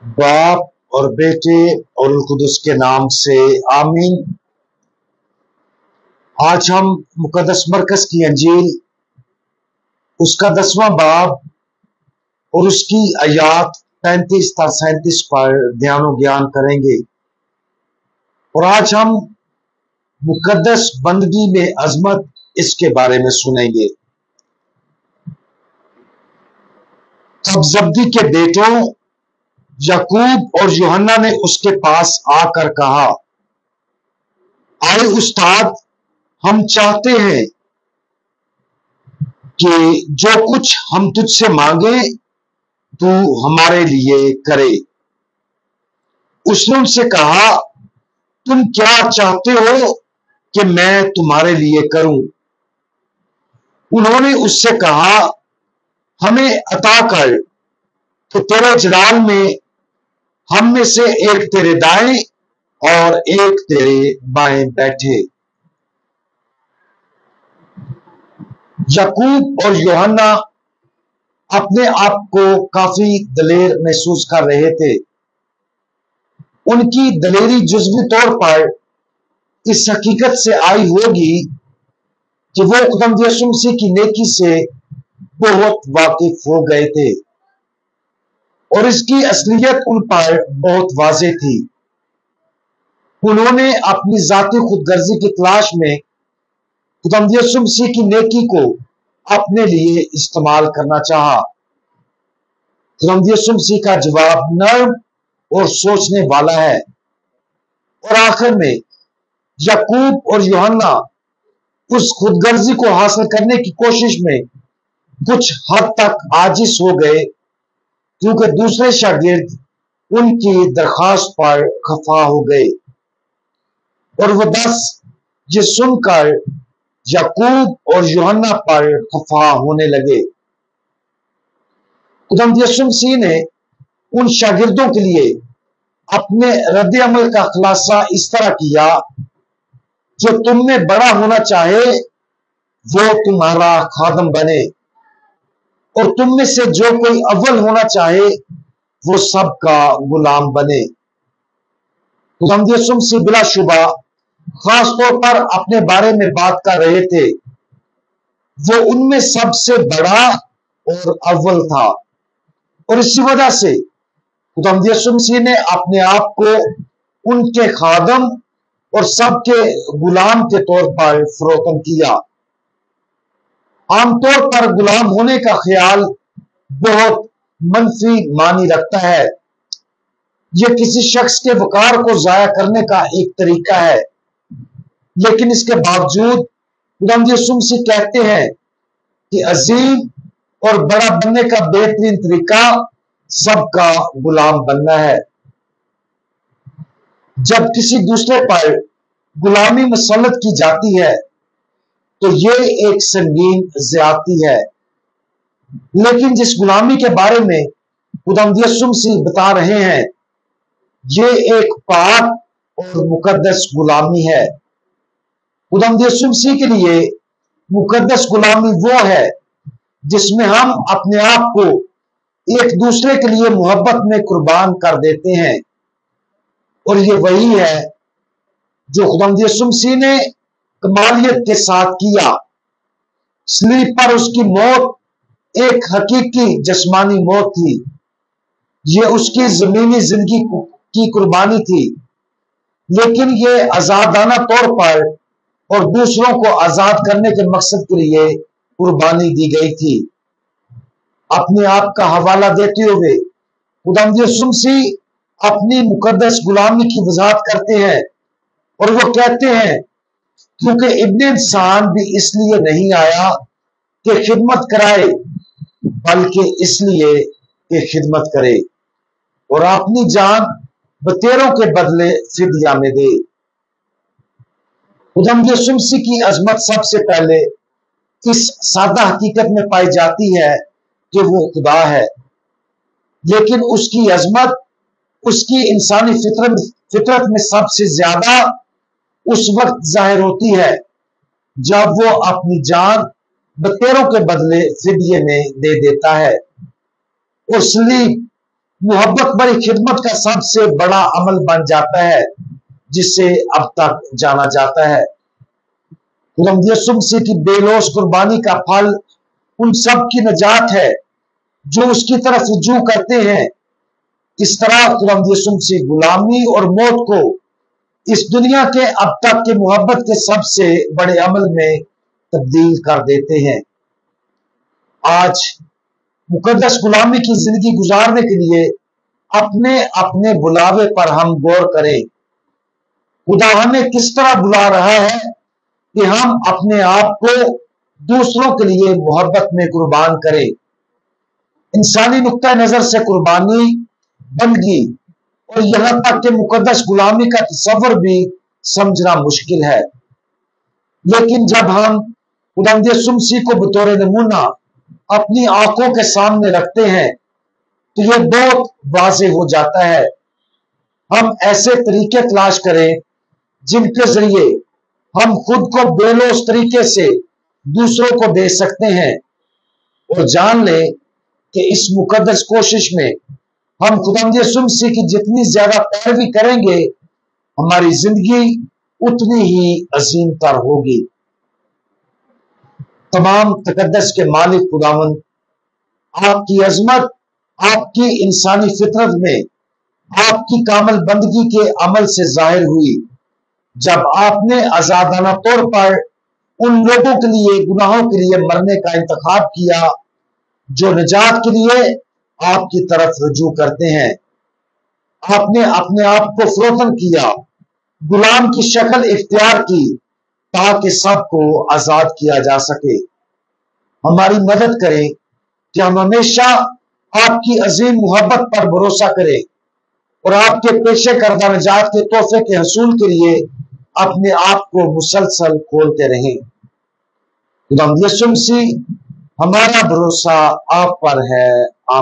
बाप और बेटे और रूह कुदस के नाम से आमीन। आज हम मुकद्दस मरकज की अंजील उसका 10वां बाब और उसकी आयात 35 था 37 पर ध्यान और ज्ञान करेंगे। और आज हम मुकद्दस बंदगी में अजमत इसके बारे में सुनेंगे। तब जब्दी के बेटों याकूब और यूहन्ना ने उसके पास आकर कहा, आए उस्ताद, हम चाहते हैं कि जो कुछ हम तुझसे मांगे तू हमारे लिए करे। उसने उनसे कहा, तुम क्या चाहते हो कि मैं तुम्हारे लिए करूं? उन्होंने उससे कहा, हमें अता कर तो तेरे जलाल में हम में से एक तेरे दाएं और एक तेरे बाएं बैठे। याकूब और यूहन्ना अपने आप को काफी दलेर महसूस कर रहे थे। उनकी दलेरी जुज़वी तौर पर इस हकीकत से आई होगी कि वो खुदावंद यीशु मसीह की नेकी से बहुत वाकिफ हो गए थे और इसकी असलियत उन पर बहुत वाज़ेह थी। उन्होंने अपनी जाती खुदगर्जी की तलाश में खुदावंद यीशु मसीह की नेकी को अपने लिए इस्तेमाल करना चाहा। खुदावंद यीशु मसीह का जवाब नर्म और सोचने वाला है और आखिर में याकूब और यूहन्ना उस खुदगर्जी को हासिल करने की कोशिश में कुछ हद तक आजिज हो गए, क्योंकि दूसरे शागिर्द उनकी दरखास्त पर खफा हो गए और वो 10 ये सुनकर याकूब और यूहन्ना पर खफा होने लगे। खुदावंद यीशु मसीह ने उन शागिर्दों के लिए अपने रद्द अमल का खुलासा इस तरह किया, जो तुम में बड़ा होना चाहे वो तुम्हारा खादम बने और तुम में से जो कोई अव्वल होना चाहे वो सबका गुलाम बने। खुदावंद यीशु मसीह बिलाशुबा खास तौर पर अपने बारे में बात कर रहे थे। वो उनमें सबसे बड़ा और अव्वल था और इसी वजह से खुदावंद यीशु मसीह ने अपने आप को उनके खादम और सबके गुलाम के तौर पर फरोख्त किया। आमतौर पर गुलाम होने का ख्याल बहुत मनफी मानी रखता है। यह किसी शख्स के वकार को जाया करने का एक तरीका है, लेकिन इसके बावजूद खुदावंद यीशु मसीह कहते हैं कि अजीम और बड़ा बनने का बेहतरीन तरीका सबका गुलाम बनना है। जब किसी दूसरे पर गुलामी मुसल्लत की जाती है तो ये एक संगीन ज्यादती है, लेकिन जिस गुलामी के बारे में खुदावंद यीशु मसीह बता रहे हैं ये एक पाक और मुकद्दस गुलामी है। खुदावंद यीशु मसीह के लिए मुकद्दस गुलामी वो है जिसमें हम अपने आप को एक दूसरे के लिए मोहब्बत में कुर्बान कर देते हैं, और ये वही है जो खुदावंद यीशु मसीह ने कमालियत के साथ किया। सलीब पर उसकी मौत एक हकीकी जिस्मानी मौत थी। ये उसकी जमीनी जिंदगी की कुर्बानी थी, लेकिन ये आजादाना तौर पर और दूसरों को आजाद करने के मकसद के लिए कुर्बानी दी गई थी। अपने आप का हवाला देते हुए खुदावंद यीशु मसीह अपनी मुकद्दस गुलामी की वजाहत करते हैं और वो कहते हैं, क्योंकि इब्ने इंसान भी इसलिए नहीं आया कि खिदमत कराए, बल्कि इसलिए कि खिदमत करे और अपनी जान बतेरों के बदले फिदिया में दे। खुदावंद यीशु मसीह की अजमत सबसे पहले इस सादा हकीकत में पाई जाती है कि वो खुदा है, लेकिन उसकी अजमत उसकी इंसानी फितरत में सबसे ज्यादा उस वक्त जाहिर होती है जब वो अपनी जान बतेरों के बदले फिदिये में दे देता है। और सलीब मोहब्बत बड़ी खिदमत का सबसे बड़ा अमल बन जाता है जिसे अब तक जाना जाता है। खुदावंद यीशु मसीह की बेलौस कुर्बानी का फल उन सब की नजात है जो उसकी तरफ रुजू करते हैं। इस तरह खुदावंद यीशु मसीह गुलामी और मौत को इस दुनिया के अब तक के मोहब्बत के सबसे बड़े अमल में तब्दील कर देते हैं। आज मुकद्दस गुलामी की जिंदगी गुजारने के लिए अपने अपने बुलावे पर हम गौर करें। खुदा हमें किस तरह बुला रहा है कि हम अपने आप को दूसरों के लिए मोहब्बत में कुर्बान करें। इंसानी नुक्ता नजर से कुर्बानी, बंदगी और यहां तक कि मुकद्दस गुलामी का तस्वर भी समझना मुश्किल है, लेकिन जब हम खुदावंद यीशु मसीह को बतौर नमूना अपनी आंखों के सामने रखते हैं तो यह बहुत वाज़ेह हो जाता है। हम ऐसे तरीके तलाश करें जिनके जरिए हम खुद को बेलौस तरीके से दूसरों को दे सकते हैं और जान लें कि इस मुकद्दस कोशिश में हम खुदावंद यीशु मसीह की जितनी ज्यादा पैरवी करेंगे हमारी जिंदगी उतनी ही अजीम तर होगी। तमाम तकद्दस के मालिक खुदावंद, आपकी अजमत आपकी इंसानी फितरत में आपकी कामल बंदगी के अमल से जाहिर हुई जब आपने आजादाना तौर पर उन लोगों के लिए, गुनाहों के लिए मरने का इंतखाब किया जो निजात के लिए आपकी तरफ रुजू करते हैं। आपने अपने आप को फरोख्त किया, गुलाम की शक्ल इख्तियार की ताकि सबको आजाद किया जा सके। हमारी मदद करें कि हम हमेशा आपकी अजीम मोहब्बत पर भरोसा करें और आपके पेशे करदा निजात के तोहफे के हसूल के लिए अपने आप को मुसलसल खोलते रहें। खुदावंद यीशु मसीह, हमारा भरोसा आप पर है। आमीन।